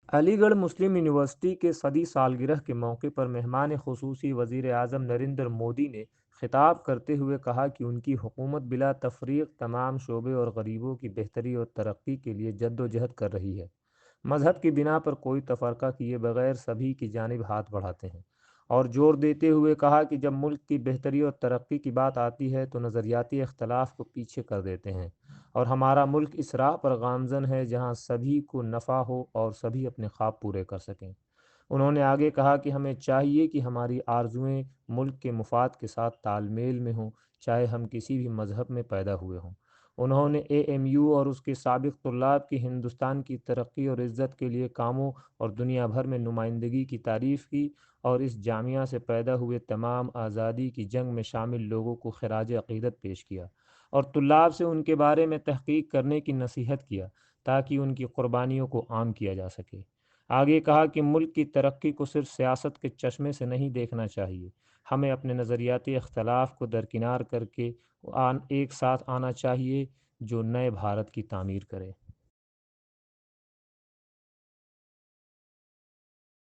علی گڑھ مسلم یونیورسٹی کے صدی سالگرہ کے موقع پر مہمان خصوصی وزیر اعظم نریندر مودی نے خطاب کرتے ہوئے کہا کہ ان کی حکومت بلا تفریق تمام شعبے اور غریبوں کی بہتری اور ترقی کے لیے جد و جہد کر رہی ہے۔ مذہب کی بنا پر کوئی تفرقہ کیے بغیر سبھی کی جانب ہاتھ بڑھاتے ہیں، اور زور دیتے ہوئے کہا کہ جب ملک کی بہتری اور ترقی کی بات آتی ہے تو نظریاتی اختلاف کو پیچھے کر دیتے ہیں، اور ہمارا ملک اس راہ پر گامزن ہے جہاں سبھی کو نفع ہو اور سبھی اپنے خواب پورے کر سکیں۔ انہوں نے آگے کہا کہ ہمیں چاہیے کہ ہماری آرزوئیں ملک کے مفاد کے ساتھ تال میل میں ہوں، چاہے ہم کسی بھی مذہب میں پیدا ہوئے ہوں۔ انہوں نے اے ایم یو اور اس کے سابق طلاب کی ہندوستان کی ترقی اور عزت کے لیے کاموں اور دنیا بھر میں نمائندگی کی تعریف کی، اور اس جامعہ سے پیدا ہوئے تمام آزادی کی جنگ میں شامل لوگوں کو خراج عقیدت پیش کیا، اور طلاب سے ان کے بارے میں تحقیق کرنے کی نصیحت کیا تاکہ ان کی قربانیوں کو عام کیا جا سکے۔ آگے کہا کہ ملک کی ترقی کو صرف سیاست کے چشمے سے نہیں دیکھنا چاہیے، ہمیں اپنے نظریاتی اختلاف کو درکنار کر کے ایک ساتھ آنا چاہیے جو نئے بھارت کی تعمیر کرے۔